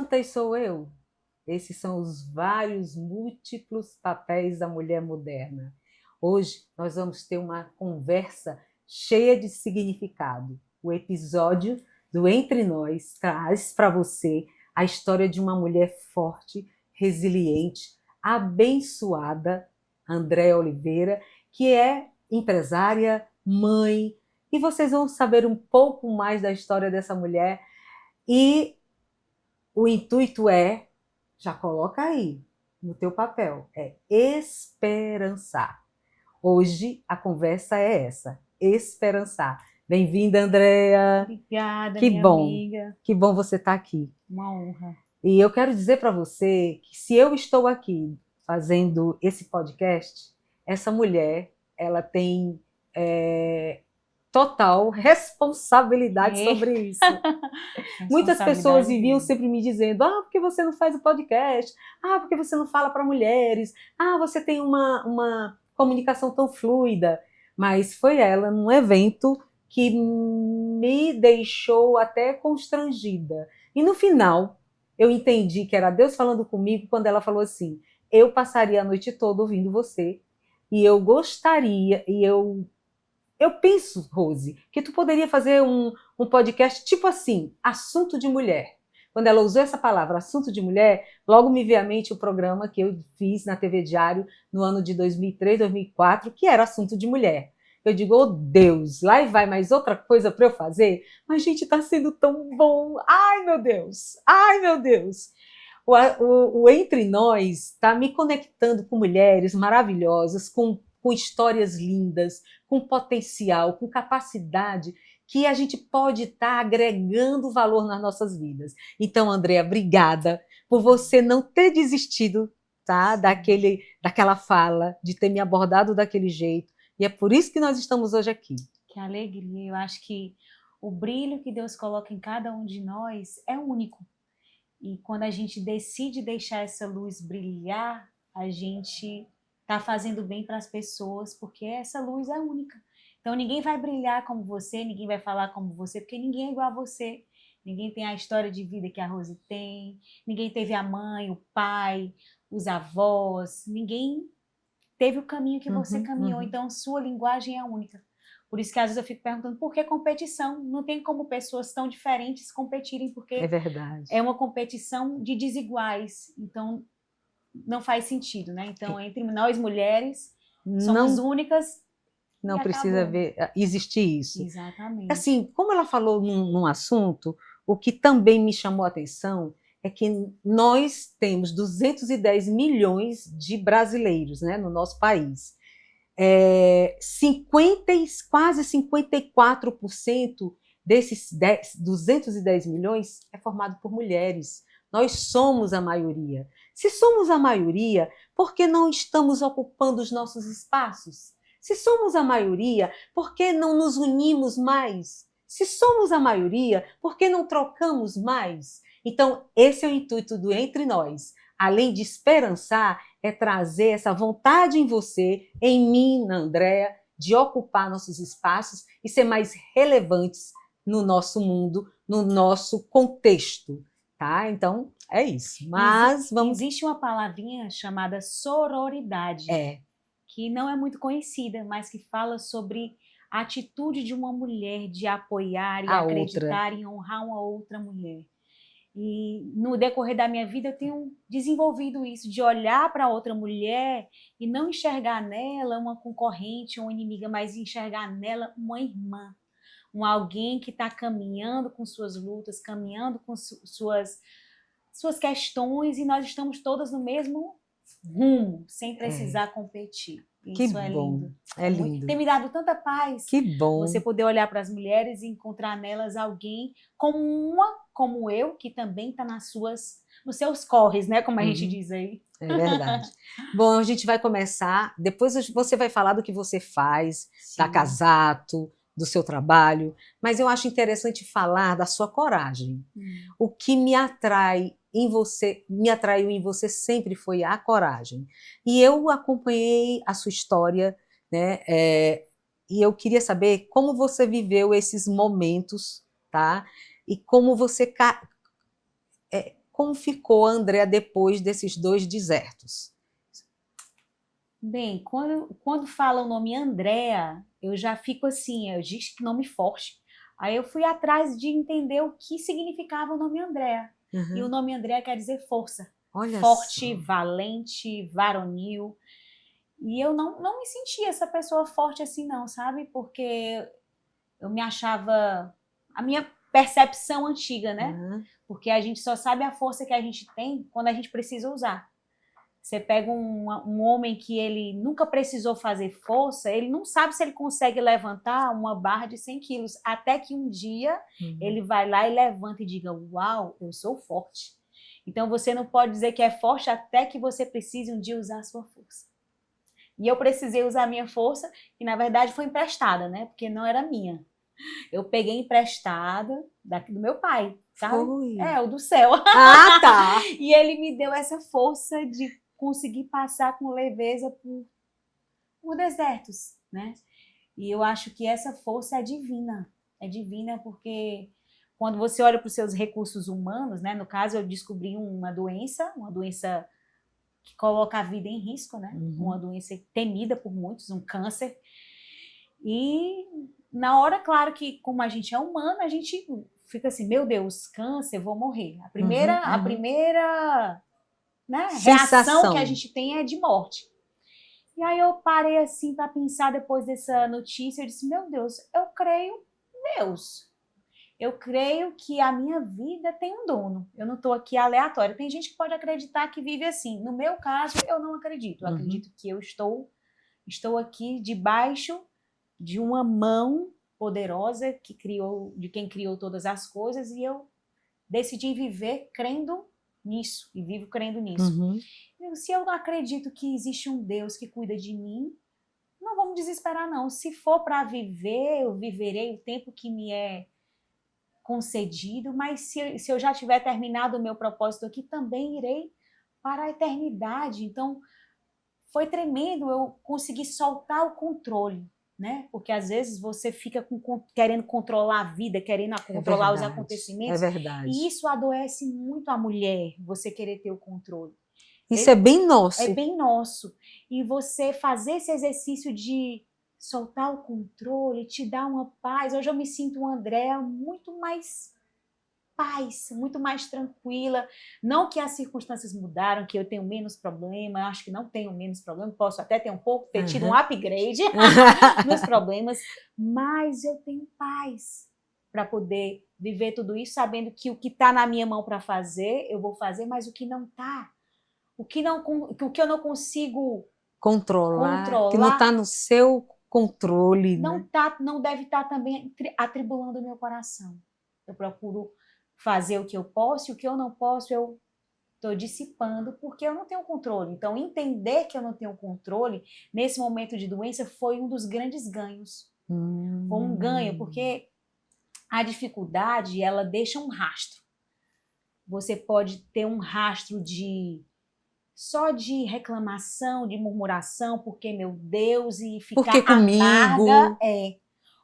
Quantas sou eu? Esses são os vários múltiplos papéis da mulher moderna. Hoje nós vamos ter uma conversa cheia de significado. O episódio do Entre Nós traz para você a história de uma mulher forte, resiliente, abençoada, Andréa Oliveira, que é empresária, mãe, e vocês vão saber um pouco mais da história dessa mulher. E o intuito é, já coloca aí no teu papel, é esperançar. Hoje a conversa é essa, esperançar. Bem-vinda, Andréa. Obrigada, Que minha bom, amiga. que bom você estar aqui. Uma honra. E eu quero dizer para você que se eu estou aqui fazendo esse podcast, essa mulher, ela tem total responsabilidade sobre isso. Muitas pessoas viviam sempre me dizendo: por que você não faz o podcast? Por que você não fala para mulheres? Você tem uma comunicação tão fluida. Mas foi ela, num evento, que me deixou até constrangida. E no final, eu entendi que era Deus falando comigo quando ela falou assim: eu passaria a noite toda ouvindo você, e eu gostaria, eu penso, Rose, que tu poderia fazer um podcast tipo assim, assunto de mulher. Quando ela usou essa palavra, assunto de mulher, logo me veio à mente o programa que eu fiz na TV Diário no ano de 2003, 2004, que era assunto de mulher. Eu digo, oh Deus, lá e vai mais outra coisa para eu fazer? Mas, gente, está sendo tão bom. Ai, meu Deus. Ai, meu Deus. O Entre Nós está me conectando com mulheres maravilhosas, com histórias lindas, com potencial, com capacidade, que a gente pode estar agregando valor nas nossas vidas. Então, Andréa, obrigada por você não ter desistido, tá, daquela fala, de ter me abordado daquele jeito. E é por isso que nós estamos hoje aqui. Que alegria. Eu acho que o brilho que Deus coloca em cada um de nós é único. E quando a gente decide deixar essa luz brilhar, a gente está fazendo bem para as pessoas, porque essa luz é única. Então ninguém vai brilhar como você, ninguém vai falar como você, porque ninguém é igual a você. Ninguém tem a história de vida que a Rose tem, ninguém teve a mãe, o pai, os avós, ninguém teve o caminho que você caminhou, então sua linguagem é única. Por isso que às vezes eu fico perguntando por que competição? Não tem como pessoas tão diferentes competirem, porque é verdade. É uma competição de desiguais, então não faz sentido, né? Então, entre nós mulheres, somos únicas. Não precisa existir isso. Exatamente. Assim, como ela falou num assunto, o que também me chamou a atenção é que nós temos 210 milhões de brasileiros, né, no nosso país. Quase 54% desses 210 milhões é formado por mulheres. Nós somos a maioria. Se somos a maioria, por que não estamos ocupando os nossos espaços? Se somos a maioria, por que não nos unimos mais? Se somos a maioria, por que não trocamos mais? Então, esse é o intuito do Entre Nós. Além de esperançar, é trazer essa vontade em você, em mim, na Andréa, de ocupar nossos espaços e ser mais relevantes no nosso mundo, no nosso contexto, tá? Então, é isso. Mas existe uma palavrinha chamada sororidade, que não é muito conhecida, mas que fala sobre a atitude de uma mulher de apoiar e acreditar e honrar uma outra mulher. E no decorrer da minha vida eu tenho desenvolvido isso, de olhar para outra mulher e não enxergar nela uma concorrente ou uma inimiga, mas enxergar nela uma irmã, alguém que está caminhando com suas lutas, caminhando com suas questões, e nós estamos todas no mesmo rumo, sem precisar competir. Isso é lindo. É lindo. Tem me dado tanta paz. Que bom. Você poder olhar para as mulheres e encontrar nelas alguém como eu, que também está nos seus corres, né? Como a gente diz aí. É verdade. Bom, a gente vai começar. Depois você vai falar do que você faz, da Casato, do seu trabalho. Mas eu acho interessante falar da sua coragem. O que me atraiu em você sempre foi a coragem. E eu acompanhei a sua história, né? E eu queria saber como você viveu esses momentos, tá? E como você Como ficou a Andréa depois desses 2 desertos? Bem, quando fala o nome Andréa, eu já fico assim, eu disse que nome forte. Aí eu fui atrás de entender o que significava o nome Andréa. E o nome Andréa quer dizer força. Olha forte, só. valente, varonil. E eu não me sentia essa pessoa forte assim não, sabe? Porque eu me achava... A minha percepção antiga, né? Porque a gente só sabe a força que a gente tem quando a gente precisa usar. Você pega um homem que ele nunca precisou fazer força, ele não sabe se ele consegue levantar uma barra de 100 quilos, até que um dia ele vai lá e levanta e diga, uau, eu sou forte. Então você não pode dizer que é forte até que você precise um dia usar a sua força. E eu precisei usar a minha força, que na verdade foi emprestada, né? Porque não era minha. Eu peguei emprestada do meu pai, sabe? Foi. O do céu. Ah, tá! E ele me deu essa força de conseguir passar com leveza por desertos, né? E eu acho que essa força é divina. É divina porque quando você olha para os seus recursos humanos, né? No caso, eu descobri uma doença que coloca a vida em risco, né? Uma doença temida por muitos, um câncer. E na hora, claro que como a gente é humano, a gente fica assim, meu Deus, câncer, vou morrer. A primeira né, reação que a gente tem é de morte. E aí eu parei assim para pensar depois dessa notícia, eu disse, meu Deus, eu creio em Deus. Eu creio que a minha vida tem um dono. Eu não estou aqui aleatória. Tem gente que pode acreditar que vive assim. No meu caso, eu não acredito. Eu acredito que eu estou aqui debaixo de uma mão poderosa de quem criou todas as coisas, e eu decidi viver crendo nisso, e vivo crendo nisso. Se eu não acredito que existe um Deus que cuida de mim, não vamos desesperar não. Se for para viver, eu viverei o tempo que me é concedido, mas se eu já tiver terminado o meu propósito aqui, também irei para a eternidade. Então, foi tremendo eu conseguir soltar o controle, né? Porque às vezes você fica querendo controlar a vida, querendo controlar os acontecimentos. É verdade. E isso adoece muito a mulher, você querer ter o controle. Isso é bem nosso. É bem nosso. E você fazer esse exercício de soltar o controle, te dá uma paz. Hoje eu me sinto uma Andréa muito mais paz, muito mais tranquila. Não que as circunstâncias mudaram, que eu tenho menos problema, eu acho que não tenho menos problema, posso até ter tido um upgrade nos problemas, mas eu tenho paz para poder viver tudo isso, sabendo que o que está na minha mão para fazer, eu vou fazer, mas o que não está, o que eu não consigo controlar, que não está no seu controle, não deve estar também atribulando o meu coração. Eu procuro fazer o que eu posso, e o que eu não posso eu estou dissipando, porque eu não tenho controle. Então, entender que eu não tenho controle nesse momento de doença foi um dos grandes ganhos. Foi um ganho, porque a dificuldade, ela deixa um rastro. Você pode ter um rastro só de reclamação, de murmuração, porque, meu Deus, e ficar amarga.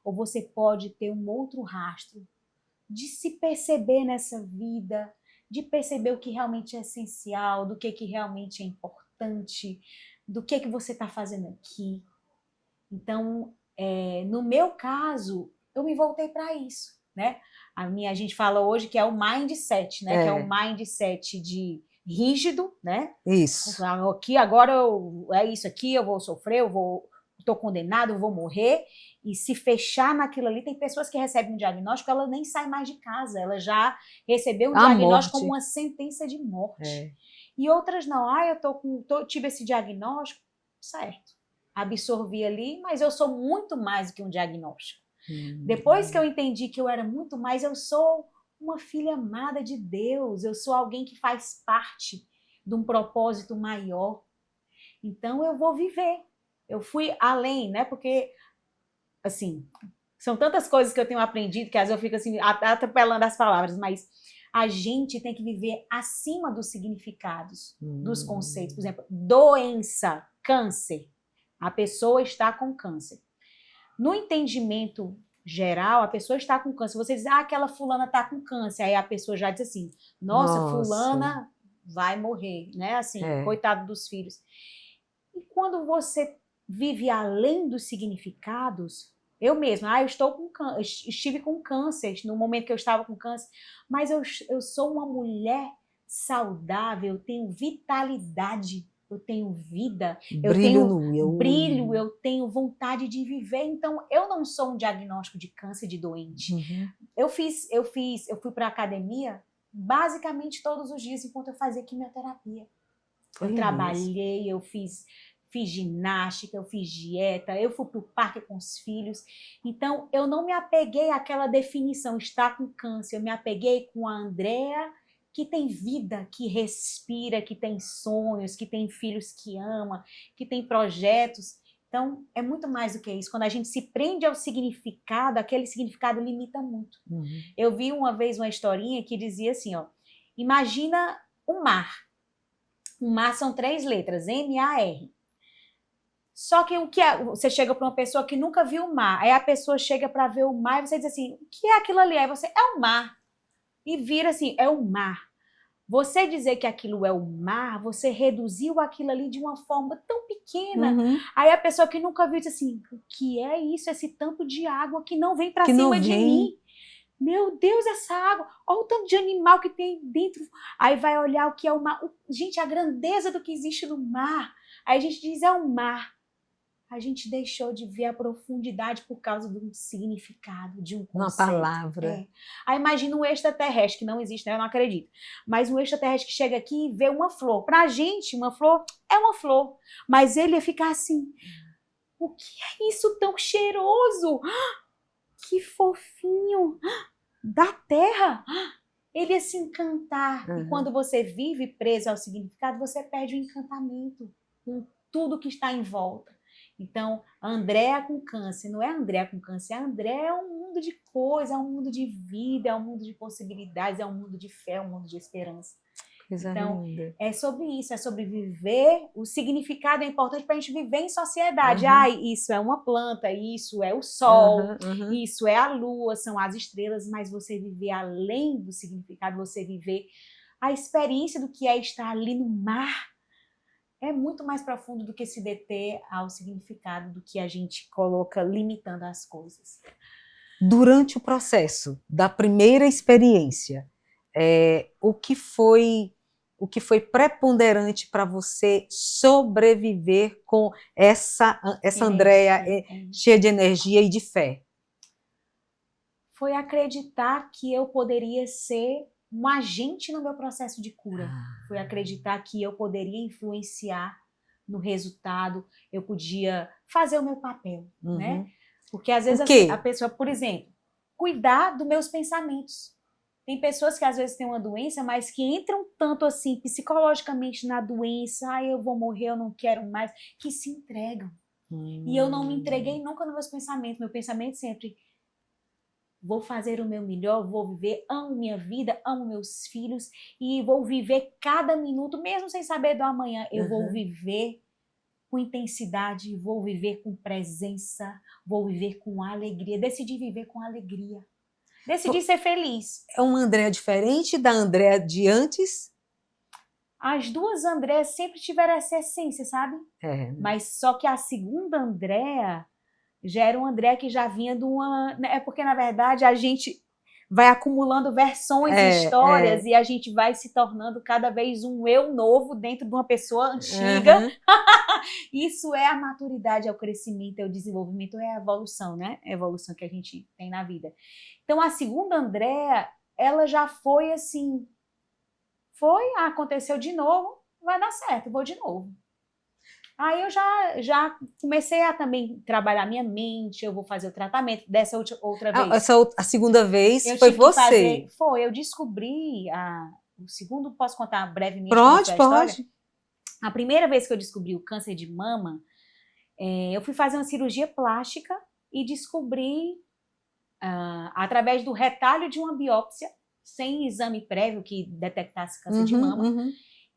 Ou você pode ter um outro rastro de se perceber nessa vida, de perceber o que realmente é essencial, do que realmente é importante, do que você está fazendo aqui. Então, no meu caso, eu me voltei para isso, né? A gente fala hoje que é o mindset, né? Que é o mindset de rígido, né? Isso. Aqui agora é isso aqui, eu vou sofrer, estou condenado, eu vou morrer. E se fechar naquilo ali, tem pessoas que recebem um diagnóstico, ela nem sai mais de casa, ela já recebeu um diagnóstico como uma sentença de morte. E outras não, eu tive esse diagnóstico, certo, absorvi ali, mas eu sou muito mais do que um diagnóstico. Depois que eu entendi que eu era muito mais, eu sou uma filha amada de Deus, eu sou alguém que faz parte de um propósito maior. Então eu vou viver. Eu fui além, né? Porque, assim, são tantas coisas que eu tenho aprendido que às vezes eu fico assim, atropelando as palavras, mas a gente tem que viver acima dos significados, dos conceitos. Por exemplo, câncer. A pessoa está com câncer. No entendimento geral, a pessoa está com câncer. Você diz, aquela fulana está com câncer. Aí a pessoa já diz assim, nossa. Fulana vai morrer, né? Assim, coitado dos filhos. E quando você vive além dos significados, eu mesma, eu estive com câncer, no momento que eu estava com câncer, mas eu sou uma mulher saudável, eu tenho vitalidade, eu tenho vida, eu tenho brilho, eu tenho vontade de viver. Então, eu não sou um diagnóstico de câncer de doente. Eu fui para a academia basicamente todos os dias enquanto eu fazia quimioterapia. Eu trabalhei, eu fiz ginástica, eu fiz dieta, eu fui para o parque com os filhos. Então, eu não me apeguei àquela definição, está com câncer. Eu me apeguei com a Andrea, que tem vida, que respira, que tem sonhos, que tem filhos que ama, que tem projetos. Então, é muito mais do que isso. Quando a gente se prende ao significado, aquele significado limita muito. Eu vi uma vez uma historinha que dizia assim, ó, imagina o mar. O mar são 3 letras, M-A-R. Só que você chega para uma pessoa que nunca viu o mar, aí a pessoa chega para ver o mar e você diz assim, o que é aquilo ali? Aí você, é o mar. E vira assim, é o mar. Você dizer que aquilo é o mar, você reduziu aquilo ali de uma forma tão pequena. Aí a pessoa que nunca viu diz assim, o que é isso? Esse tanto de água que não vem para cima de mim. Meu Deus, essa água, olha o tanto de animal que tem dentro. Aí vai olhar o que é o mar. Gente, a grandeza do que existe no mar. Aí a gente diz, é o mar. A gente deixou de ver a profundidade por causa de um significado, de um conceito. Uma palavra. Aí imagina um extraterrestre, que não existe, né? Eu não acredito. Mas um extraterrestre que chega aqui e vê uma flor. Pra gente, uma flor é uma flor. Mas ele ia ficar assim, o que é isso tão cheiroso? Que fofinho! Da terra! Ele ia se encantar. E quando você vive preso ao significado, você perde o encantamento com tudo que está em volta. Então, a Andrea com câncer, não é a Andrea com câncer, a Andrea é um mundo de coisas, é um mundo de vida, é um mundo de possibilidades, é um mundo de fé, é um mundo de esperança. Então, é sobre isso, é sobre viver. O significado é importante para a gente viver em sociedade. Isso é uma planta, isso é o sol, isso é a lua, são as estrelas, mas você viver além do significado, você viver a experiência do que é estar ali no mar, é muito mais profundo do que se deter ao significado do que a gente coloca limitando as coisas. Durante o processo da primeira experiência, o que foi preponderante para você sobreviver com essa Andrea cheia de energia e de fé? Foi acreditar que eu poderia ser um agente no meu processo de cura. Foi acreditar que eu poderia influenciar no resultado, eu podia fazer o meu papel, né? Porque às vezes a pessoa, por exemplo, cuidar dos meus pensamentos. Tem pessoas que às vezes têm uma doença, mas que entram tanto assim psicologicamente na doença, eu vou morrer, eu não quero mais, que se entregam. E eu não me entreguei nunca nos meus pensamentos. Meu pensamento sempre, vou fazer o meu melhor, vou viver, amo minha vida, amo meus filhos e vou viver cada minuto, mesmo sem saber do amanhã. Eu vou viver com intensidade, vou viver com presença, vou viver com alegria. Decidi viver com alegria. Decidi ser feliz. É uma Andrea diferente da Andrea de antes? As duas Andreas sempre tiveram essa essência, sabe? Mas só que a segunda Andrea já era uma Andrea que já vinha de uma... É porque, na verdade, a gente vai acumulando versões e histórias e a gente vai se tornando cada vez um eu novo dentro de uma pessoa antiga. Isso é a maturidade, é o crescimento, é o desenvolvimento, é a evolução, né? É a evolução que a gente tem na vida. Então, a segunda Andrea, ela já foi assim... aconteceu de novo, vai dar certo, vou de novo. Aí eu já comecei a também trabalhar minha mente, eu vou fazer o tratamento dessa outra vez. A segunda vez foi você? Eu descobri, o segundo, posso contar brevemente? Pode. A primeira vez que eu descobri o câncer de mama, eu fui fazer uma cirurgia plástica e descobri, através do retalho de uma biópsia, sem exame prévio que detectasse câncer de mama,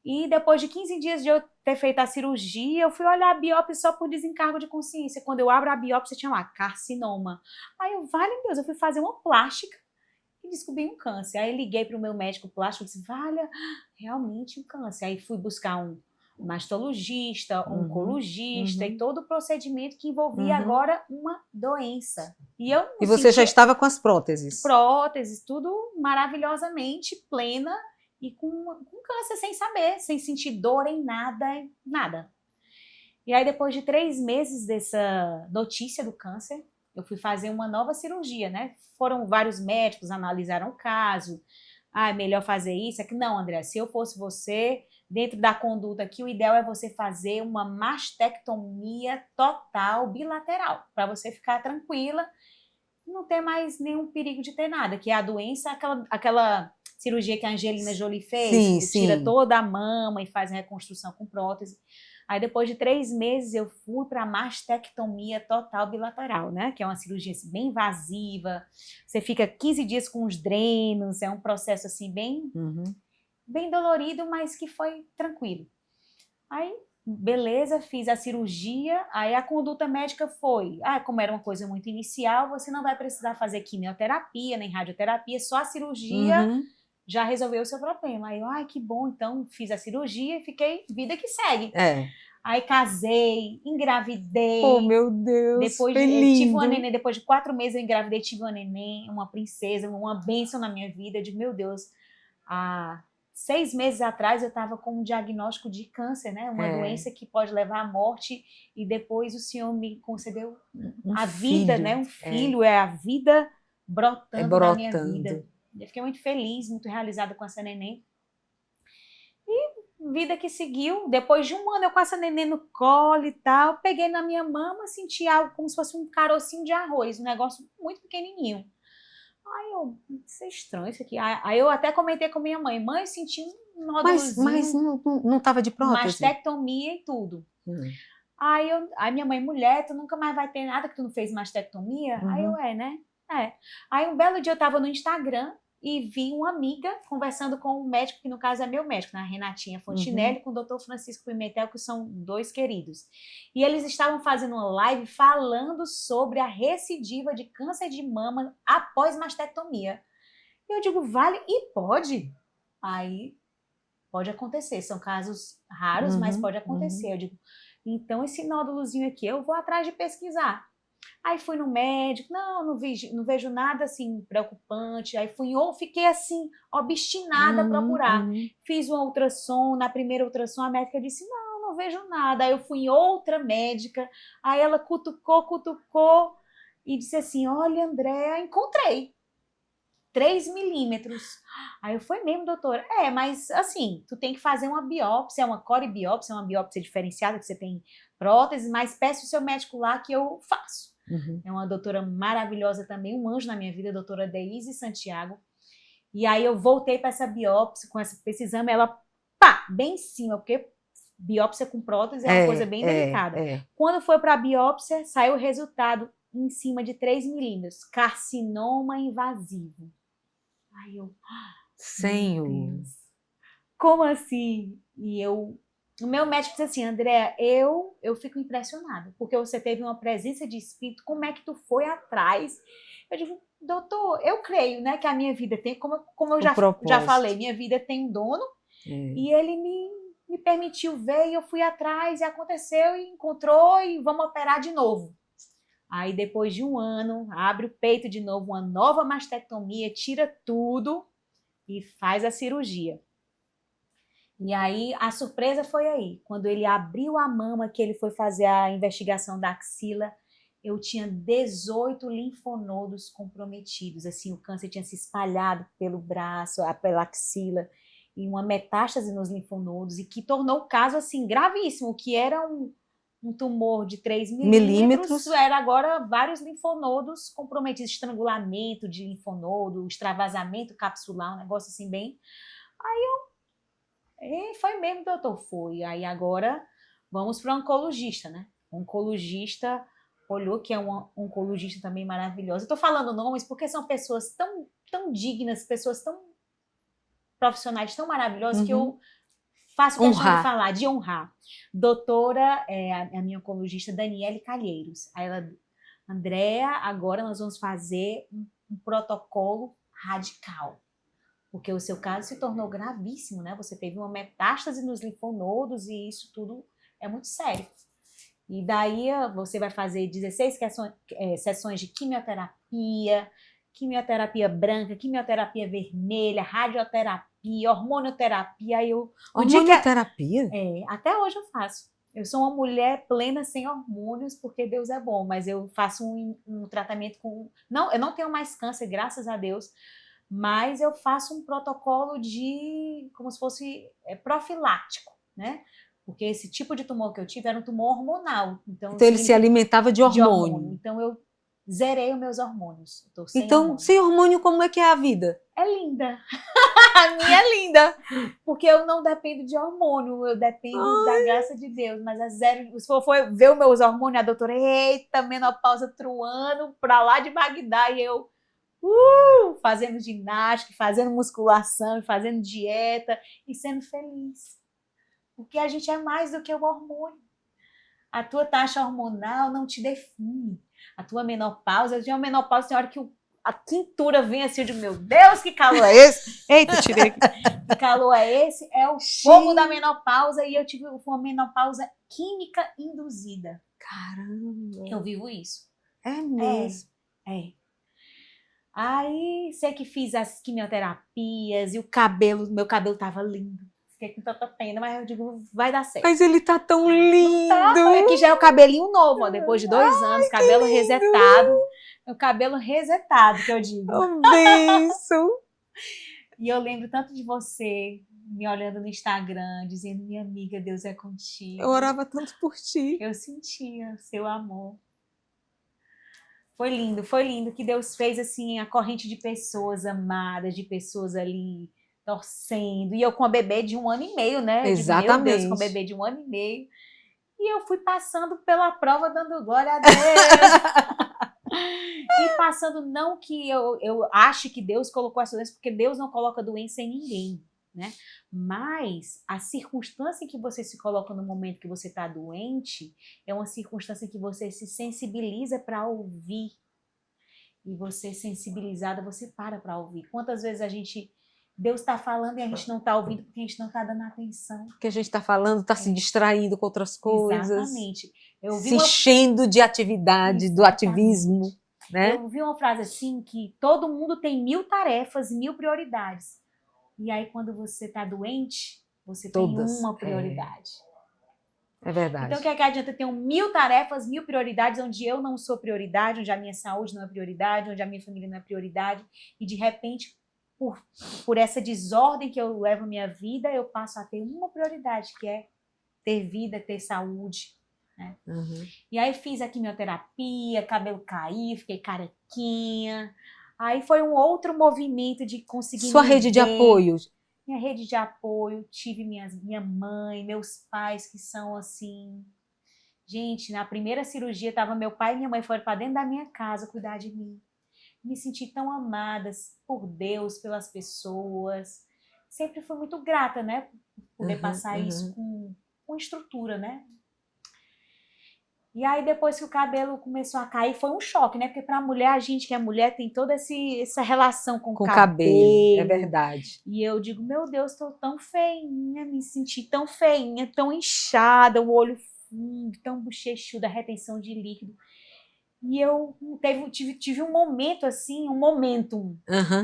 E depois de 15 dias de eu ter feito a cirurgia, eu fui olhar a biópsia só por desencargo de consciência. Quando eu abro a biópsia, tinha lá, carcinoma. Aí eu, vale Deus, eu fui fazer uma plástica e descobri um câncer. Aí liguei para o meu médico plástico e disse, vale, realmente um câncer. Aí fui buscar um mastologista, oncologista e todo o procedimento que envolvia agora uma doença. E você já estava com as próteses? Próteses, tudo maravilhosamente plena e com câncer sem saber, sem sentir dor em nada, nada. E aí depois de 3 meses dessa notícia do câncer, eu fui fazer uma nova cirurgia, né? Foram vários médicos, analisaram o caso. Ah, é melhor fazer isso? É que não, André, se eu fosse você, dentro da conduta aqui, o ideal é você fazer uma mastectomia total bilateral, para você ficar tranquila e não ter mais nenhum perigo de ter nada, que é a doença, aquela cirurgia que a Angelina Jolie fez, que tira toda a mama e faz a reconstrução com prótese. Aí depois de 3 meses eu fui para a mastectomia total bilateral, né? Que é uma cirurgia assim, bem invasiva, você fica 15 dias com os drenos, é um processo assim bem dolorido, mas que foi tranquilo. Aí, beleza, fiz a cirurgia, aí a conduta médica foi, como era uma coisa muito inicial, você não vai precisar fazer quimioterapia, nem radioterapia, só a cirurgia já resolveu o seu problema. Aí eu, que bom, então fiz a cirurgia e fiquei, vida que segue. Aí casei, engravidei. Oh, meu Deus, tive uma neném, depois de 4 meses eu engravidei, tive uma neném, uma princesa, uma bênção na minha vida. Eu digo, meu Deus, há 6 meses atrás eu estava com um diagnóstico de câncer, né? Uma doença que pode levar à morte, e depois o Senhor me concedeu a vida, né? Um filho, é a vida brotando na minha vida. Eu fiquei muito feliz, muito realizada com essa neném. E vida que seguiu. Depois de 1 ano eu com essa neném no colo e tal, peguei na minha mama, senti algo como se fosse um carocinho de arroz, um negócio muito pequenininho. Aí eu, isso é estranho isso aqui. Aí eu até comentei com minha mãe, eu senti um nódulozinho. Mas não estava de prótese? Mastectomia e tudo. Aí minha mãe, mulher, tu nunca mais vai ter nada que tu não fez mastectomia? Aí eu, né? Aí um belo dia eu tava no Instagram e vi uma amiga conversando com um médico, que no caso é meu médico, né? Renatinha Fontinelli, com o Dr. Francisco Pimentel, que são 2 queridos. E eles estavam fazendo uma live falando sobre a recidiva de câncer de mama após mastectomia. E eu digo, vale? E pode? Aí pode acontecer, são casos raros, mas pode acontecer. Eu digo, então esse nódulozinho aqui, eu vou atrás de pesquisar. Aí fui no médico, não vejo nada assim preocupante. Aí fiquei assim, obstinada a procurar. Fiz uma ultrassom, na primeira ultrassom a médica disse, não vejo nada. Aí eu fui em outra médica, aí ela cutucou e disse assim, olha, Andréa, encontrei 3 milímetros. Aí eu, foi mesmo, doutora? Mas assim, tu tem que fazer uma biópsia, uma corebiópsia, uma biópsia diferenciada, que você tem prótese, mas peça o seu médico lá que eu faço. É uma doutora maravilhosa também, um anjo na minha vida, a doutora Deise Santiago. E aí eu voltei para essa biópsia, com esse exame, ela, bem em cima, porque biópsia com prótese é uma coisa bem delicada. Quando foi para a biópsia, saiu o resultado em cima de 3 milímetros, carcinoma invasivo. Aí eu, Senhor, como assim? E o meu médico disse assim, André, eu fico impressionada, porque você teve uma presença de espírito, como é que tu foi atrás? Eu digo, doutor, eu creio, né, que a minha vida tem, como eu já falei, minha vida tem um dono, e ele me permitiu ver, e eu fui atrás, e aconteceu, e encontrou, e vamos operar de novo. Aí depois de 1 ano, abre o peito de novo, uma nova mastectomia, tira tudo e faz a cirurgia. E aí, a surpresa foi aí, quando ele abriu a mama, que ele foi fazer a investigação da axila, eu tinha 18 linfonodos comprometidos, assim, o câncer tinha se espalhado pelo braço, pela axila, e uma metástase nos linfonodos, e que tornou o caso, assim, gravíssimo, que era um tumor de 3 milímetros, era agora vários linfonodos comprometidos, estrangulamento de linfonodo, extravasamento capsular, um negócio assim bem... E foi mesmo, doutor, foi. Aí agora vamos para o oncologista, né? O oncologista olhou, que é uma oncologista também maravilhosa. Eu tô falando nomes porque são pessoas tão dignas, pessoas tão profissionais, tão maravilhosas, que eu faço questão de falar, de honrar. Doutora, a minha oncologista Daniele Calheiros. Aí ela, Andréa, agora nós vamos fazer um protocolo radical. Porque o seu caso se tornou gravíssimo, né? Você teve uma metástase nos linfonodos e isso tudo é muito sério. E daí você vai fazer 16 sessões de quimioterapia, quimioterapia branca, quimioterapia vermelha, radioterapia, hormonioterapia. Hormonioterapia? Até hoje eu faço. Eu sou uma mulher plena sem hormônios, porque Deus é bom, mas eu faço um tratamento com... Não, eu não tenho mais câncer, graças a Deus, mas eu faço um protocolo de... como se fosse profilático, né? Porque esse tipo de tumor que eu tive era um tumor hormonal. Então ele se alimentava de hormônio. Então eu zerei os meus hormônios. Sem hormônio, como é que é a vida? É linda. A minha é linda. Porque eu não dependo de hormônio, eu dependo da graça de Deus. Mas é zero. Se for ver os meus hormônios, a doutora, eita, menopausa truando pra lá de Bagdá. E eu fazendo ginástica, fazendo musculação, fazendo dieta e sendo feliz. Porque a gente é mais do que o hormônio. A tua taxa hormonal não te define. A tua menopausa, tem uma menopausa, tem hora que a quintura vem assim, eu digo, meu Deus, que calor é esse? Eita, tirei aqui. Que calor é esse? É o fogo da menopausa, e eu tive uma menopausa química induzida. Caramba! Eu vivo isso. É mesmo? É. Aí, sei que fiz as quimioterapias e meu cabelo tava lindo. Fiquei com tanta pena, mas eu digo, vai dar certo. Mas ele tá tão lindo! É que já é o cabelinho novo, ó, depois de 2 anos, cabelo resetado. O cabelo resetado, que eu digo. Um beijo! E eu lembro tanto de você me olhando no Instagram, dizendo, minha amiga, Deus é contigo. Eu orava tanto por ti. Eu sentia seu amor. Foi lindo que Deus fez assim a corrente de pessoas amadas, de pessoas ali torcendo. E eu com a bebê de 1 ano e meio, né? Exatamente. Meu Deus, com a bebê de 1 ano e meio. E eu fui passando pela prova, dando glória a Deus. E passando, não que eu ache que Deus colocou essa doença, porque Deus não coloca doença em ninguém, né? Mas a circunstância em que você se coloca no momento que você está doente é uma circunstância que você se sensibiliza para ouvir. E você sensibilizada, você para ouvir. Quantas vezes Deus está falando e a gente não está ouvindo porque a gente não está dando atenção. Porque a gente está falando, está se distraindo com outras coisas. Exatamente. Se enchendo de atividade, do ativismo. Né? Eu vi uma frase assim, que todo mundo tem 1000 tarefas, 1000 prioridades. E aí quando você está doente, você tem uma prioridade. É verdade. Então o que é que adianta ter 1000 tarefas, 1000 prioridades, onde eu não sou prioridade, onde a minha saúde não é prioridade, onde a minha família não é prioridade, e de repente, por essa desordem que eu levo a minha vida, eu passo a ter uma prioridade, que é ter vida, ter saúde. Né? Uhum. E aí fiz a quimioterapia, cabelo caiu, fiquei carequinha. Aí foi um outro movimento de conseguir... Sua rede de apoio? Minha rede de apoio, tive minha mãe, meus pais, que são assim... Gente, na primeira cirurgia, tava meu pai e minha mãe foram para dentro da minha casa cuidar de mim. Me senti tão amadas por Deus, pelas pessoas. Sempre fui muito grata, né? Por poder passar isso com estrutura, né? E aí, depois que o cabelo começou a cair, foi um choque, né? Porque para a mulher, a gente que é mulher tem toda essa relação com o cabelo. É verdade. E eu digo, meu Deus, estou tão feinha, me senti tão feinha, tão inchada, o olho fundo, tão bochechuda, retenção de líquido. E eu tive um momento assim,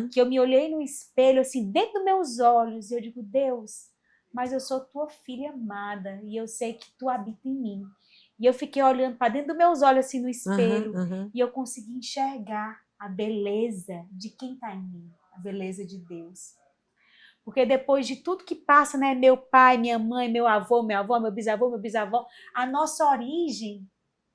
que eu me olhei no espelho, assim, dentro dos meus olhos, e eu digo, Deus, mas eu sou tua filha amada, e eu sei que tu habita em mim. E eu fiquei olhando para dentro dos meus olhos, assim, no espelho, e eu consegui enxergar a beleza de quem está em mim, a beleza de Deus. Porque depois de tudo que passa, né, meu pai, minha mãe, meu avô, minha avó, meu bisavô, a nossa origem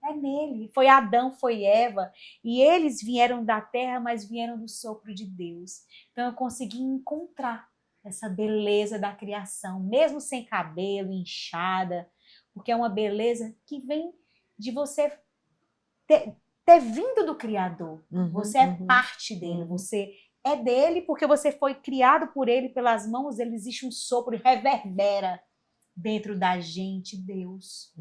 é nele. Foi Adão, foi Eva, e eles vieram da terra, mas vieram do sopro de Deus. Então eu consegui encontrar essa beleza da criação, mesmo sem cabelo, inchada, porque é uma beleza que vem de você ter vindo do Criador. Você é parte dele, você é dele porque você foi criado por ele, pelas mãos dele existe um sopro e reverbera. dentro da gente Deus.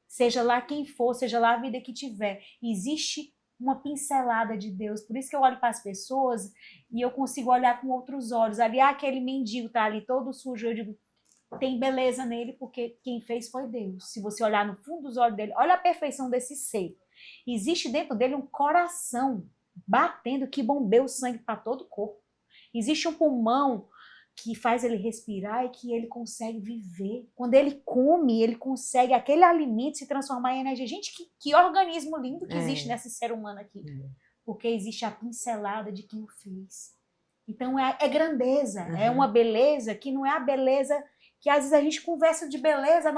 Seja lá quem for, seja lá a vida que tiver, existe uma pincelada de Deus. Por isso que eu olho para as pessoas e eu consigo olhar com outros olhos. Ali, aquele mendigo tá ali todo sujo, eu digo, tem beleza nele porque quem fez foi Deus. Se você olhar no fundo dos olhos dele, olha a perfeição desse ser. Existe dentro dele um coração batendo que bombeia o sangue para todo o corpo. Existe um pulmão que faz ele respirar e que ele consegue viver. Quando ele come, ele consegue aquele alimento se transformar em energia. Gente, que organismo lindo que existe nesse ser humano aqui. Porque existe a pincelada de quem o fez. Então é grandeza, é uma beleza que não é a beleza que às vezes a gente conversa de beleza,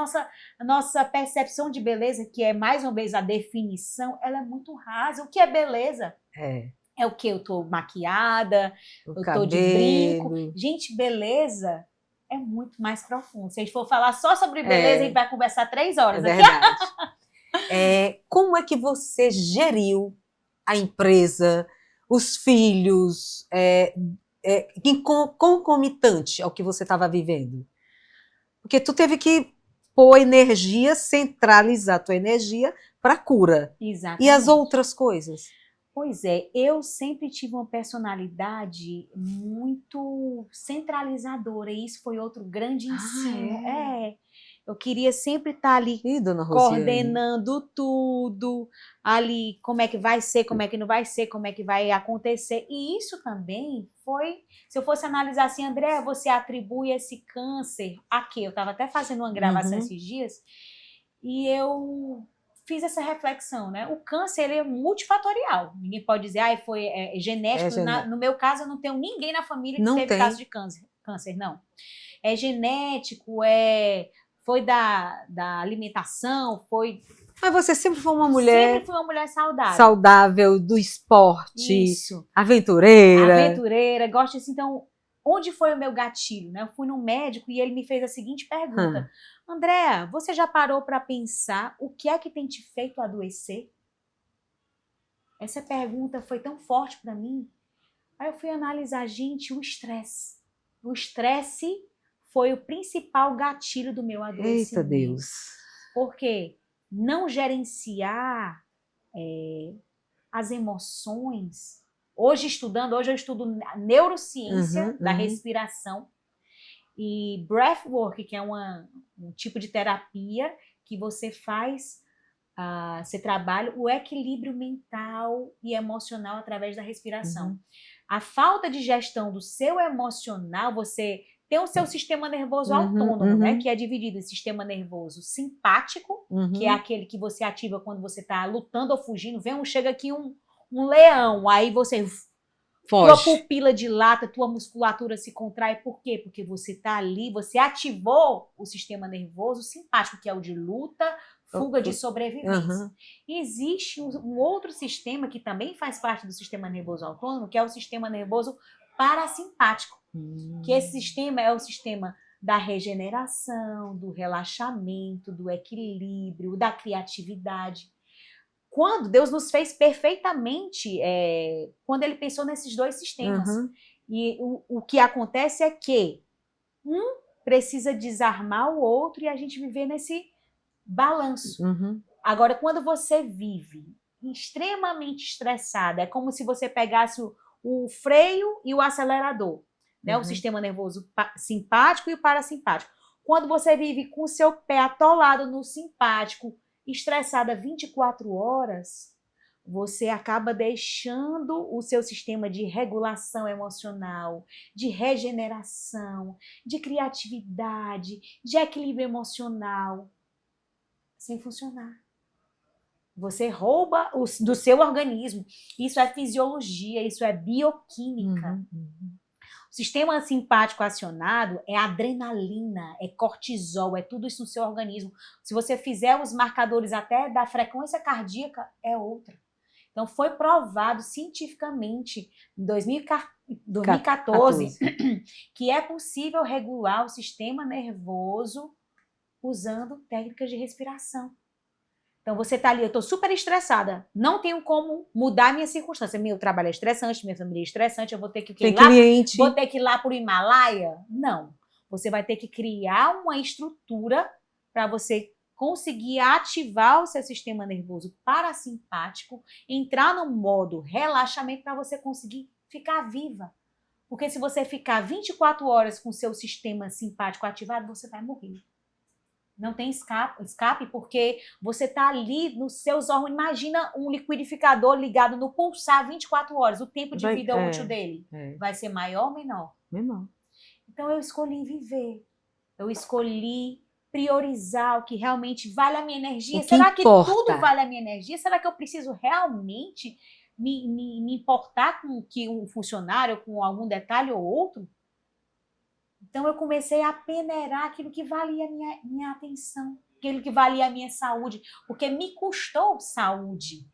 a nossa percepção de beleza, que é mais uma vez a definição, ela é muito rasa. O que é beleza? É o que? Eu tô maquiada, eu tô de brinco. Gente, beleza é muito mais profundo. Se a gente for falar só sobre beleza, a gente vai conversar 3 horas. É verdade. Como é que você geriu a empresa, os filhos, concomitante ao que você estava vivendo? Porque tu teve que pôr energia, centralizar a tua energia para a cura. Exatamente. E as outras coisas? Pois é, eu sempre tive uma personalidade muito centralizadora, e isso foi outro grande ensino. Eu queria sempre estar ali coordenando tudo, ali como é que vai ser, como é que não vai ser, como é que vai acontecer. E isso também foi, se eu fosse analisar assim, André, você atribui esse câncer a quê? Eu estava até fazendo uma gravação esses dias, e eu fiz essa reflexão, né? O câncer, ele é multifatorial. Ninguém pode dizer, foi genético. No meu caso, eu não tenho ninguém na família que teve caso de câncer, não. É genético, foi da alimentação, foi... Mas você sempre foi uma mulher... Sempre fui uma mulher saudável. Saudável, do esporte. Isso. Aventureira. Gosto assim, então... Onde foi o meu gatilho? Né? Eu fui num médico e ele me fez a seguinte pergunta. Andréa, você já parou para pensar o que é que tem te feito adoecer? Essa pergunta foi tão forte para mim. Aí eu fui analisar, gente, o estresse. O estresse foi o principal gatilho do meu adoecimento. Eita Deus! Porque não gerenciar as emoções... Hoje eu estudo neurociência da respiração e breathwork, que é um tipo de terapia que você faz, você trabalha o equilíbrio mental e emocional através da respiração. A falta de gestão do seu emocional, você tem o seu sistema nervoso autônomo, né, que é dividido em sistema nervoso simpático, que é aquele que você ativa quando você está lutando ou fugindo. Chega aqui um leão, aí você foge. Tua pupila dilata, tua musculatura se contrai. Por quê? Porque você está ali, você ativou o sistema nervoso simpático, que é o de luta, fuga, de sobrevivência. Existe um outro sistema que também faz parte do sistema nervoso autônomo, que é o sistema nervoso parasimpático. Que esse sistema é o sistema da regeneração, do relaxamento, do equilíbrio, da criatividade. Quando Deus nos fez perfeitamente, quando ele pensou nesses 2 sistemas. E o que acontece é que um precisa desarmar o outro e a gente viver nesse balanço. Agora, quando você vive extremamente estressada, é como se você pegasse o freio e o acelerador, né? O sistema nervoso simpático e o parasimpático. Quando você vive com o seu pé atolado no simpático, estressada 24 horas, você acaba deixando o seu sistema de regulação emocional, de regeneração, de criatividade, de equilíbrio emocional, sem funcionar. Você rouba do seu organismo. Isso é fisiologia, isso é bioquímica. O sistema simpático acionado é adrenalina, é cortisol, é tudo isso no seu organismo. Se você fizer os marcadores até da frequência cardíaca, é outra. Então, foi provado cientificamente em 2014 que é possível regular o sistema nervoso usando técnicas de respiração. Então, você está ali, eu estou super estressada, não tenho como mudar a minha circunstância. Meu trabalho é estressante, minha família é estressante, eu vou ter que ir lá para o Himalaia? Não. Você vai ter que criar uma estrutura para você conseguir ativar o seu sistema nervoso parasimpático, entrar no modo relaxamento para você conseguir ficar viva. Porque se você ficar 24 horas com o seu sistema simpático ativado, você vai morrer. Não tem escape porque você está ali nos seus órgãos. Imagina um liquidificador ligado no pulsar 24 horas. O tempo de vida útil dele vai ser maior ou menor? Menor. Então eu escolhi viver. Eu escolhi priorizar o que realmente vale a minha energia. Será que tudo vale a minha energia? Será que eu preciso realmente me importar com que um funcionário, com algum detalhe ou outro? Então eu comecei a peneirar aquilo que valia a minha atenção, aquilo que valia a minha saúde, porque me custou saúde.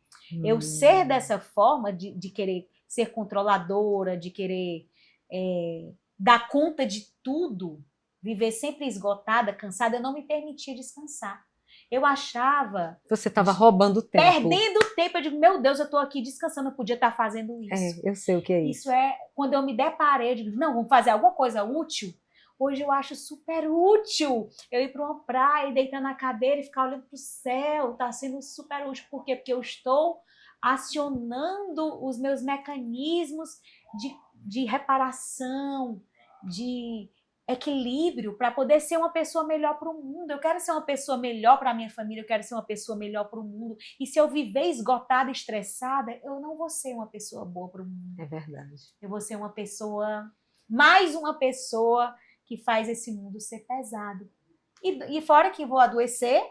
Eu ser dessa forma, de querer ser controladora, de querer dar conta de tudo, viver sempre esgotada, cansada, eu não me permitia descansar. Eu achava... Você estava roubando tempo. Perdendo tempo. Eu digo, meu Deus, eu estou aqui descansando, eu podia estar fazendo isso. Eu sei o que é isso. Isso é, quando eu me deparei, eu digo, não, vamos fazer alguma coisa útil. Hoje eu acho super útil eu ir para uma praia, deitar na cadeira e ficar olhando para o céu. Está sendo super útil. Por quê? Porque eu estou acionando os meus mecanismos de reparação, de equilíbrio para poder ser uma pessoa melhor para o mundo. Eu quero ser uma pessoa melhor para a minha família, eu quero ser uma pessoa melhor para o mundo. E se eu viver esgotada, estressada, eu não vou ser uma pessoa boa para o mundo. É verdade. Eu vou ser uma pessoa, mais uma pessoa que faz esse mundo ser pesado. E fora que vou adoecer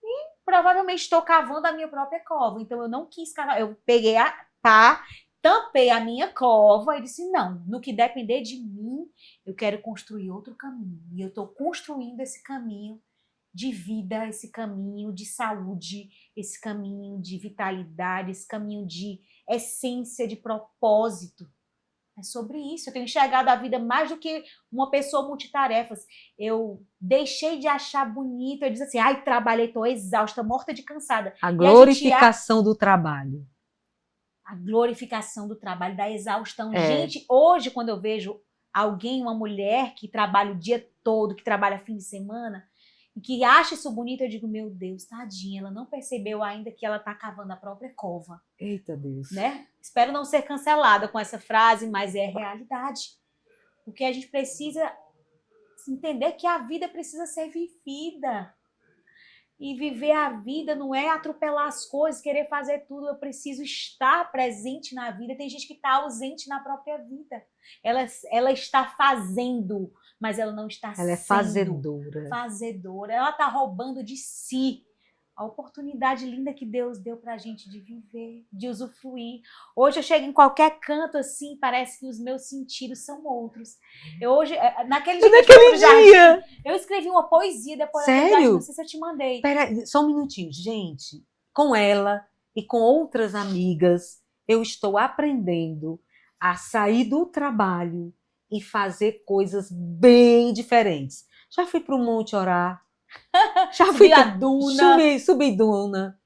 e provavelmente estou cavando a minha própria cova. Então eu não quis cavar, eu peguei a pá, tampei a minha cova e disse, não, no que depender de mim, eu quero construir outro caminho. E eu estou construindo esse caminho de vida, esse caminho de saúde, esse caminho de vitalidade, esse caminho de essência, de propósito. É sobre isso. Eu tenho enxergado a vida mais do que uma pessoa multitarefas. Eu deixei de achar bonito. Eu disse assim, ai, trabalhei, estou exausta, morta de cansada. A glorificação do trabalho. A glorificação do trabalho, da exaustão. Gente, hoje, quando eu vejo alguém, uma mulher que trabalha o dia todo, que trabalha fim de semana, e que acha isso bonito, eu digo, meu Deus, tadinha, ela não percebeu ainda que ela está cavando a própria cova. Eita Deus. Né? Espero não ser cancelada com essa frase, mas é realidade. Porque a gente precisa entender que a vida precisa ser vivida. E viver a vida não é atropelar as coisas, querer fazer tudo. Eu preciso estar presente na vida. Tem gente que está ausente na própria vida. Ela está fazendo, mas ela não está sendo. Ela é fazedora. Fazedora. Ela está roubando de si a oportunidade linda que Deus deu pra gente de viver, de usufruir. Hoje eu chego em qualquer canto assim, parece que os meus sentidos são outros. Naquele dia, eu escrevi uma poesia depois. Sério? Não sei se eu te mandei. Espera, só um minutinho. Gente, com ela e com outras amigas, eu estou aprendendo a sair do trabalho e fazer coisas bem diferentes. Já fui para o monte orar. Já fui a duna. Subi duna.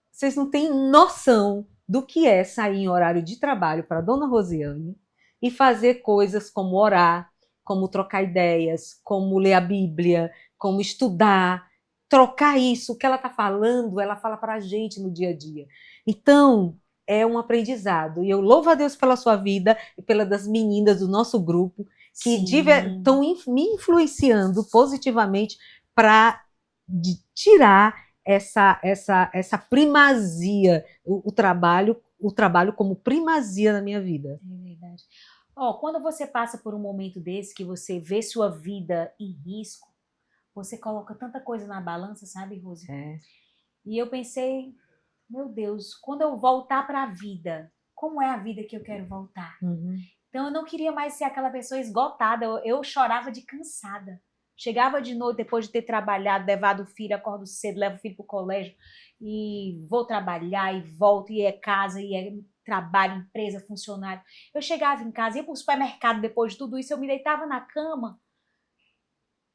Vocês não têm noção do que é sair em horário de trabalho para a dona Rosiane e fazer coisas como orar, como trocar ideias, como ler a Bíblia, como estudar, trocar isso. O que ela está falando, ela fala para a gente no dia a dia. Então, é um aprendizado. E eu louvo a Deus pela sua vida e pela das meninas do nosso grupo, que estão me influenciando positivamente para tirar essa primazia, o trabalho como primazia na minha vida. É verdade. Quando você passa por um momento desse, que você vê sua vida em risco, você coloca tanta coisa na balança, sabe, Rose? E eu pensei, meu Deus, quando eu voltar para a vida, como é a vida que eu quero voltar? Então eu não queria mais ser aquela pessoa esgotada, eu chorava de cansada. Chegava de noite, depois de ter trabalhado, levado o filho, acordo cedo, levo o filho para o colégio, e vou trabalhar, e volto, e é casa, e é trabalho, empresa, funcionário. Eu chegava em casa, ia para o supermercado depois de tudo isso, eu me deitava na cama,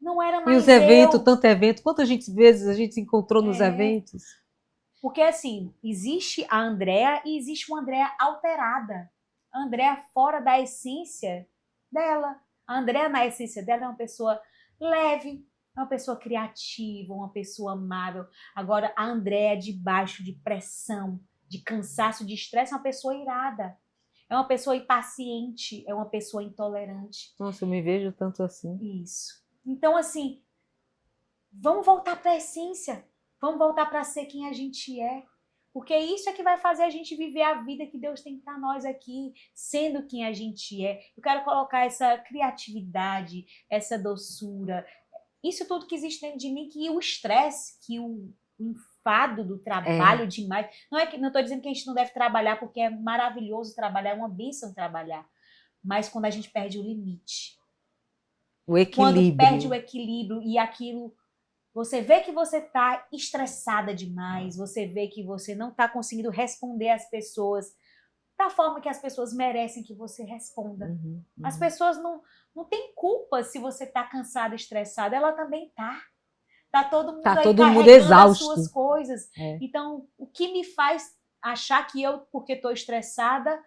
não era mais E os eventos, tanto evento, quantas vezes a gente se encontrou nos eventos? Porque assim, existe a Andréa e existe uma Andréa alterada. A Andréa fora da essência dela. A Andréa, na essência dela, é uma pessoa leve, é uma pessoa criativa, uma pessoa amável. Agora, a Andréa, debaixo de pressão, de cansaço, de estresse, é uma pessoa irada. É uma pessoa impaciente, é uma pessoa intolerante. Nossa, eu me vejo tanto assim. Isso. Então, assim, vamos voltar para a essência. Vamos voltar para ser quem a gente é. Porque isso é que vai fazer a gente viver a vida que Deus tem para nós aqui, sendo quem a gente é. Eu quero colocar essa criatividade, essa doçura, isso tudo que existe dentro de mim, que o estresse, que o enfado do trabalho demais. Não estou dizendo que a gente não deve trabalhar, porque é maravilhoso trabalhar, é uma bênção trabalhar. Mas quando a gente perde o limite. O equilíbrio. Quando perde o equilíbrio e aquilo... Você vê que você está estressada demais, você vê que você não está conseguindo responder às pessoas da forma que as pessoas merecem que você responda. As pessoas não têm culpa se você está cansada, estressada, ela também está. Está todo mundo aí carregando exausto. As suas coisas. Então, o que me faz achar que eu, porque estou estressada,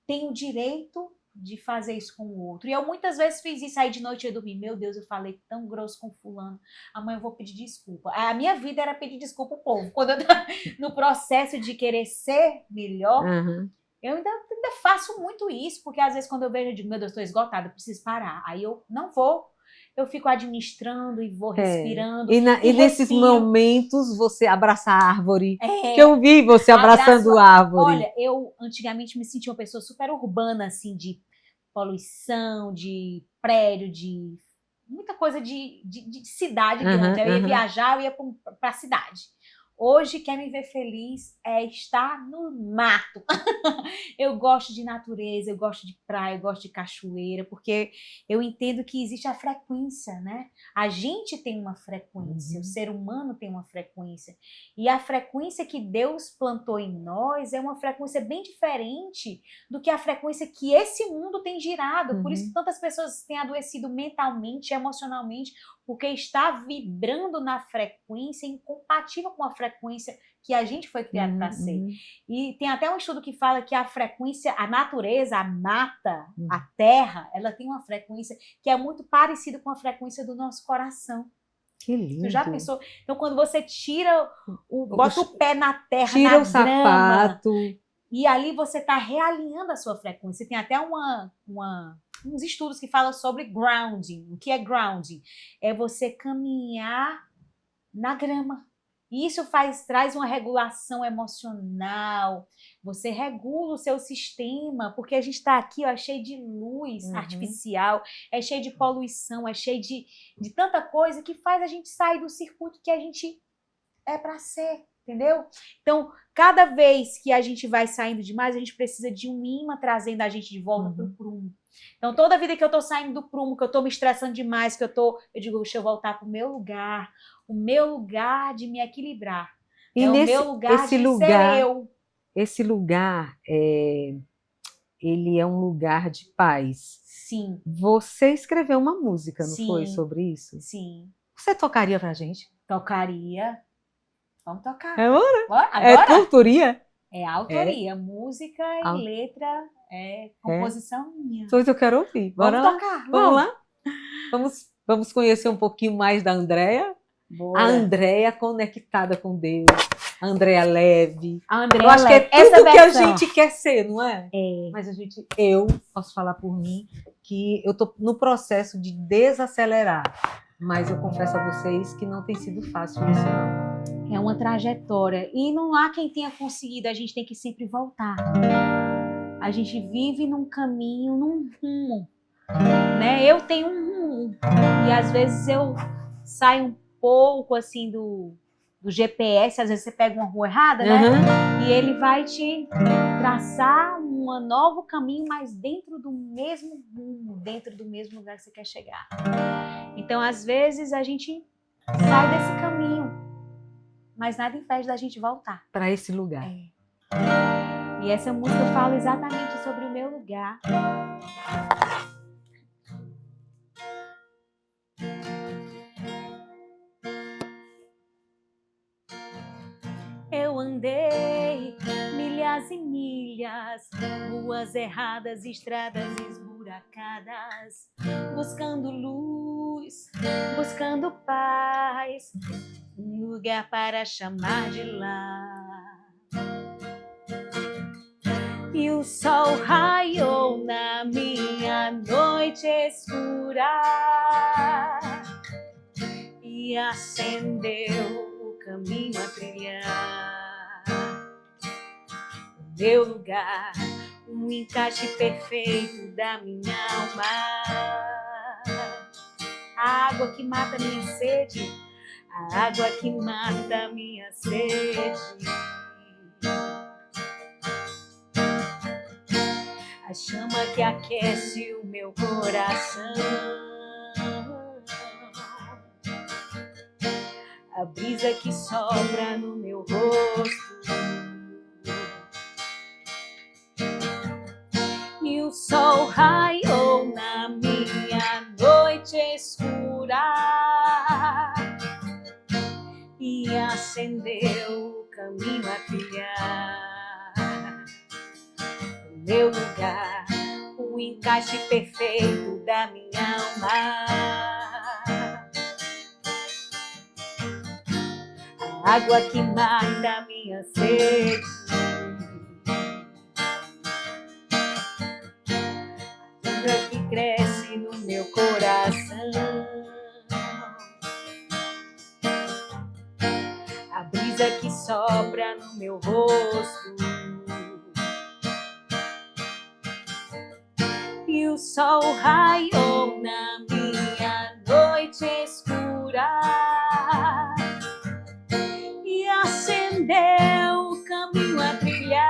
tenho direito de fazer isso com o outro. E eu muitas vezes fiz isso, aí de noite eu dormi, meu Deus, eu falei tão grosso com fulano, amanhã eu vou pedir desculpa. A minha vida era pedir desculpa ao povo. Quando eu estava no processo de querer ser melhor, eu ainda faço muito isso, porque às vezes quando eu vejo, eu digo, meu Deus, estou esgotada, eu preciso parar. Aí eu não vou, eu fico administrando e vou respirando. E nesses momentos você abraça a árvore. Que eu vi você abraçando a árvore. Olha, eu antigamente me sentia uma pessoa super urbana, assim, de poluição, de prédio, de muita coisa de cidade grande. Eu ia viajar, eu ia para a cidade. Hoje, quer me ver feliz é estar no mato. Eu gosto de natureza, eu gosto de praia, eu gosto de cachoeira, porque eu entendo que existe a frequência, né? A gente tem uma frequência, o ser humano tem uma frequência. E a frequência que Deus plantou em nós é uma frequência bem diferente do que a frequência que esse mundo tem girado. Por isso que tantas pessoas têm adoecido mentalmente, emocionalmente, porque está vibrando na frequência incompatível com a frequência que a gente foi criado para ser. E tem até um estudo que fala que a frequência, a natureza, a mata, a terra, ela tem uma frequência que é muito parecida com a frequência do nosso coração. Que lindo. Você já pensou? Então, quando você bota o pé na terra, tira na o sapato, e ali você está realinhando a sua frequência. Tem até uns estudos que falam sobre grounding. O que é grounding? É você caminhar na grama. E isso traz uma regulação emocional. Você regula o seu sistema, porque a gente está aqui, ó, cheio de luz artificial, é cheio de poluição, é cheio de tanta coisa que faz a gente sair do circuito que a gente é para ser. Entendeu? Então, cada vez que a gente vai saindo demais, a gente precisa de um imã trazendo a gente de volta para o prumo. Então, toda vida que eu tô saindo do prumo, que eu tô me estressando demais, eu digo, deixa eu voltar pro meu lugar, o meu lugar de me equilibrar. E o meu lugar de ser eu. Esse lugar, ele é um lugar de paz. Sim. Você escreveu uma música, não Sim. foi, sobre isso? Sim. Você tocaria pra gente? Tocaria. Vamos tocar. É hora? Bora? Agora? É tua autoria? É autoria, música e letra, composição minha. Pois eu quero ouvir. Bora Vamos tocar. Vamos lá? Vamos conhecer um pouquinho mais da Andréa? Bora. A Andréa conectada com Deus. A Andréa leve. A Andréa eu acho leve. que é tudo que a gente quer ser, não é? É. Mas eu posso falar por mim que eu tô no processo de desacelerar. Mas eu confesso a vocês que não tem sido fácil isso, não. É uma trajetória. E não há quem tenha conseguido, a gente tem que sempre voltar. A gente vive num caminho, num rumo. Né? Eu tenho um rumo. E às vezes eu saio um pouco assim do GPS, às vezes você pega uma rua errada, né? E ele vai te traçar um novo caminho, mas dentro do mesmo rumo, dentro do mesmo lugar que você quer chegar. Então, às vezes, a gente sai desse caminho, mas nada impede da gente voltar para esse lugar. E essa música fala exatamente sobre o meu lugar. Eu andei milhas e milhas, ruas erradas, estradas esburacadas. esburacadas, buscando luz, buscando paz, um lugar para chamar de lar. E o sol raiou na minha noite escura e acendeu o caminho a trilhar. O meu lugar, um encaixe perfeito da minha alma. A água que mata minha sede, a água que mata minha sede. A chama que aquece o meu coração. A brisa que sopra no meu rosto. E o sol raiou na minha noite escura e acendeu o caminho a trilhar. O meu lugar, o encaixe perfeito da minha alma. A água que mata a minha sede. Que cresce no meu coração, a brisa que sopra no meu rosto, e o sol raiou na minha noite escura e acendeu o caminho a trilhar.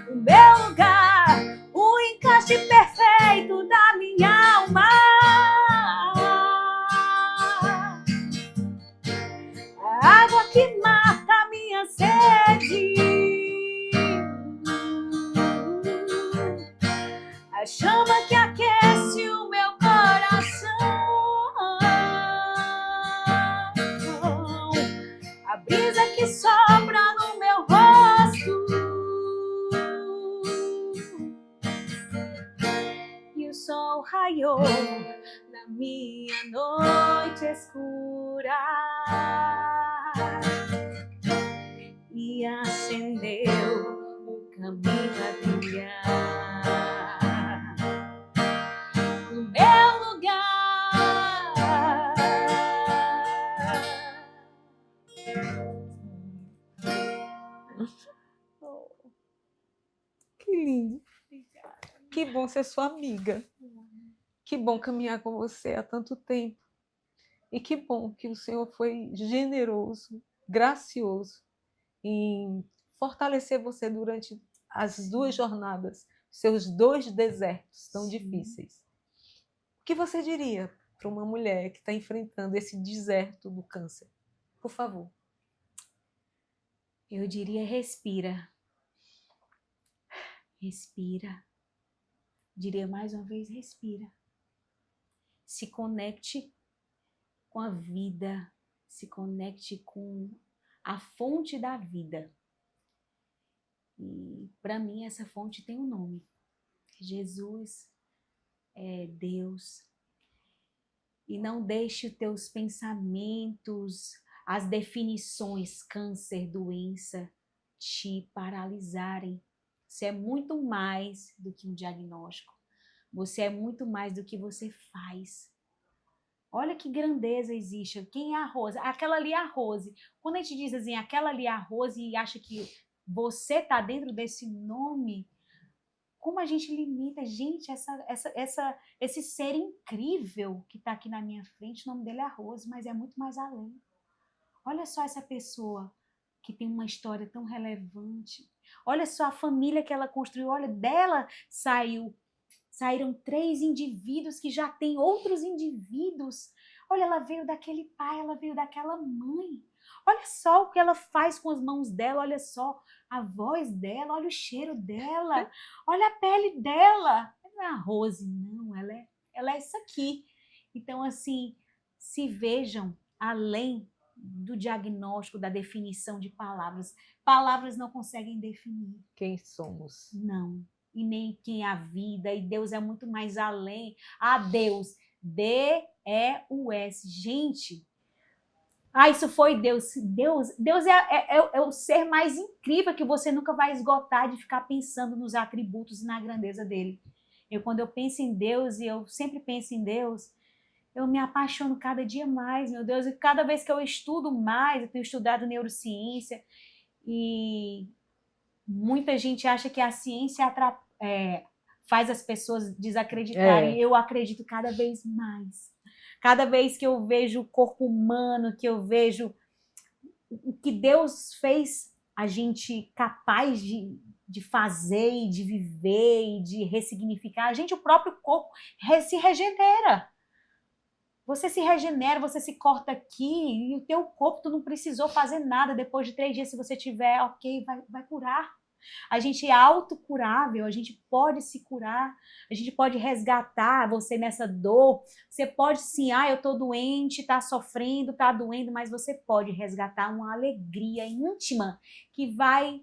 O meu lugar, o encaixe perfeito da minha alma. A água que mata a minha sede. A chama que aquece o meu coração. A brisa que sopra no meu rosto. E o sol raiou na minha noite escura e acendeu o caminho a trilhar. No meu lugar. Que lindo. Que bom ser sua amiga. Que bom caminhar com você há tanto tempo. E que bom que o Senhor foi generoso, gracioso em fortalecer você durante as duas jornadas, seus 2 desertos tão difíceis. O que você diria para uma mulher que está enfrentando esse deserto do câncer? Por favor. Eu diria respira. Respira. Diria mais uma vez, respira. Se conecte com a vida, se conecte com a fonte da vida. E para mim essa fonte tem um nome. Jesus é Deus. E não deixe os teus pensamentos, as definições, câncer, doença, te paralisarem. Você é muito mais do que um diagnóstico. Você é muito mais do que você faz. Olha que grandeza existe. Quem é a Rose? Aquela ali é a Rose. Quando a gente diz assim, aquela ali é a Rose e acha que você está dentro desse nome, como a gente limita, gente, esse ser incrível que está aqui na minha frente, o nome dele é Rose, mas é muito mais além. Olha só essa pessoa que tem uma história tão relevante. Olha só a família que ela construiu. Olha, dela saíram 3 indivíduos que já têm outros indivíduos. Olha, ela veio daquele pai, ela veio daquela mãe. Olha só o que ela faz com as mãos dela, olha só a voz dela, olha o cheiro dela, olha a pele dela. Não é a Rose, não, ela é isso aqui. Então, assim, se vejam além do diagnóstico, da definição de palavras. Palavras não conseguem definir. Quem somos. Não. e nem quem é a vida, e Deus é muito mais além. Ah, Deus, D-E-U-S. Gente, isso foi Deus. Deus é o ser mais incrível que você nunca vai esgotar de ficar pensando nos atributos e na grandeza dele. Quando eu penso em Deus, e eu sempre penso em Deus, eu me apaixono cada dia mais, meu Deus, e cada vez que eu estudo mais, eu tenho estudado neurociência, e muita gente acha que a ciência faz as pessoas desacreditarem. Eu acredito cada vez mais. Cada vez que eu vejo o corpo humano, que eu vejo o que Deus fez a gente capaz de fazer e de viver e de ressignificar, o próprio corpo se regenera. Você se regenera, você se corta aqui e o teu corpo, tu não precisou fazer nada. Depois de 3 dias, se você tiver ok, vai curar. A gente é autocurável, a gente pode se curar, a gente pode resgatar você nessa dor. Você pode sim, eu tô doente, tá sofrendo, tá doendo, mas você pode resgatar uma alegria íntima que vai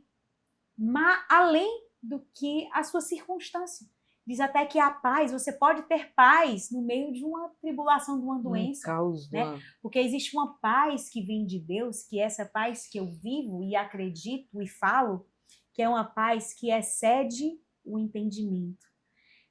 além do que a sua circunstância. Diz até que a paz, você pode ter paz no meio de uma tribulação, de uma doença. Né? Porque existe uma paz que vem de Deus, que é essa paz que eu vivo e acredito e falo, que é uma paz que excede o entendimento.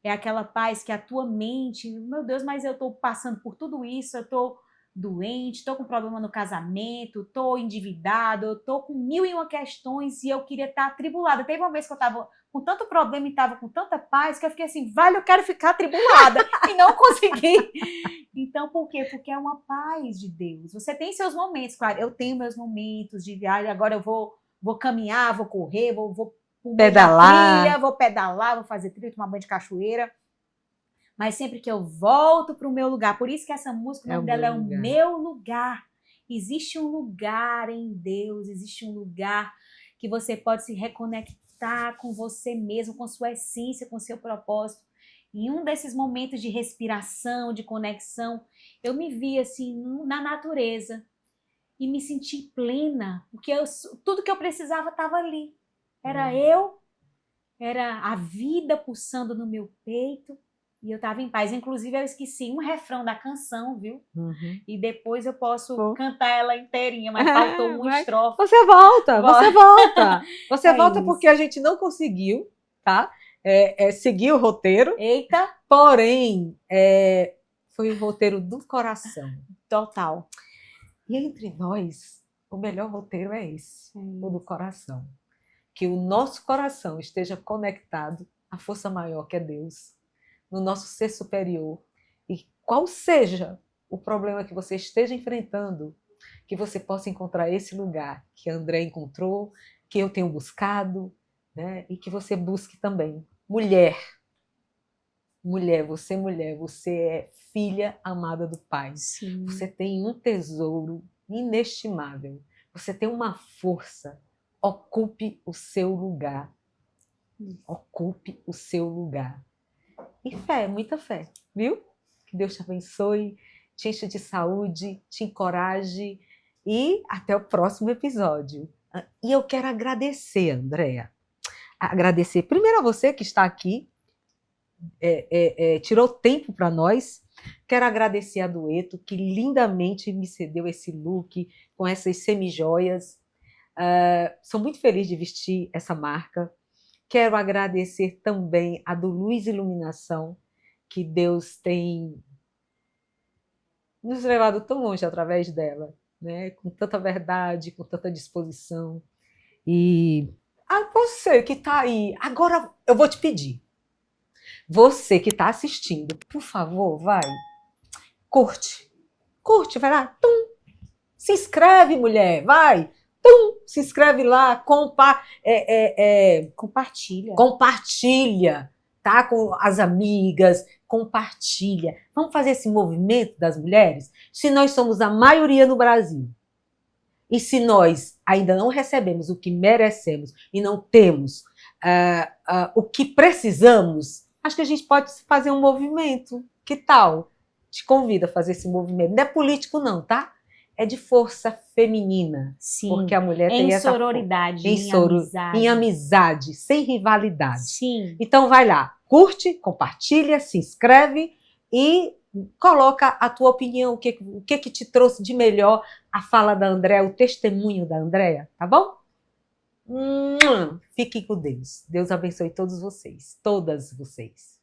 É aquela paz que a tua mente, meu Deus, mas eu estou passando por tudo isso, eu estou doente, estou com problema no casamento, estou endividado, eu estou com 1001 questões e eu queria estar atribulada. Teve uma vez que eu estava com tanto problema e estava com tanta paz que eu fiquei assim, eu quero ficar atribulada e não consegui. Então, por quê? Porque é uma paz de Deus. Você tem seus momentos, claro, eu tenho meus momentos de agora eu vou caminhar, vou correr, vou pedalar, trilha, vou pedalar, vou fazer trilha, tomar banho de cachoeira. Mas sempre que eu volto para o meu lugar, por isso que essa música, o nome dela é O Meu Lugar. Existe um lugar em Deus, existe um lugar que você pode se reconectar com você mesmo, com sua essência, com seu propósito. Em um desses momentos de respiração, de conexão, eu me vi assim na natureza e me senti plena, porque tudo que eu precisava estava ali. Era era a vida pulsando no meu peito. E eu estava em paz. Inclusive, eu esqueci um refrão da canção, viu? E depois eu posso cantar ela inteirinha, mas faltou uma estrofe. Você volta. Você volta porque a gente não conseguiu, tá? Seguir o roteiro. Eita! Porém, foi o roteiro do coração. Total. E entre nós, o melhor roteiro é esse, o do coração. Que o nosso coração esteja conectado à força maior que é Deus, no nosso ser superior, e qual seja o problema que você esteja enfrentando, que você possa encontrar esse lugar que a André encontrou, que eu tenho buscado, né? E que você busque também. Mulher, você é filha amada do Pai. Sim. Você tem um tesouro inestimável, você tem uma força. Ocupe o seu lugar. Ocupe o seu lugar. E fé, muita fé, viu? Que Deus te abençoe, te enche de saúde, te encoraje e até o próximo episódio. E eu quero agradecer, Andréa. Agradecer primeiro a você que está aqui, tirou tempo para nós. Quero agradecer a Dueto, que lindamente me cedeu esse look com essas semijoias. Sou muito feliz de vestir essa marca. Quero agradecer também a do Luz Iluminação, que Deus tem nos levado tão longe através dela, né? Com tanta verdade, com tanta disposição. E você que está aí, agora eu vou te pedir. Você que está assistindo, por favor, vai, curte, vai lá, se inscreve, mulher, vai. Se inscreve lá, compartilha, tá? Com as amigas, compartilha. Vamos fazer esse movimento das mulheres? Se nós somos a maioria no Brasil, e se nós ainda não recebemos o que merecemos e não temos o que precisamos, acho que a gente pode fazer um movimento. Que tal? Te convido a fazer esse movimento. Não é político não, tá? é de força feminina. Sim. Porque a mulher tem essa sororidade, em amizade, sem rivalidade. Sim. Então vai lá, curte, compartilha, se inscreve e coloca a tua opinião, o que te trouxe de melhor a fala da Andréa, o testemunho da Andréa, tá bom? Fiquem com Deus. Deus abençoe todos vocês, todas vocês.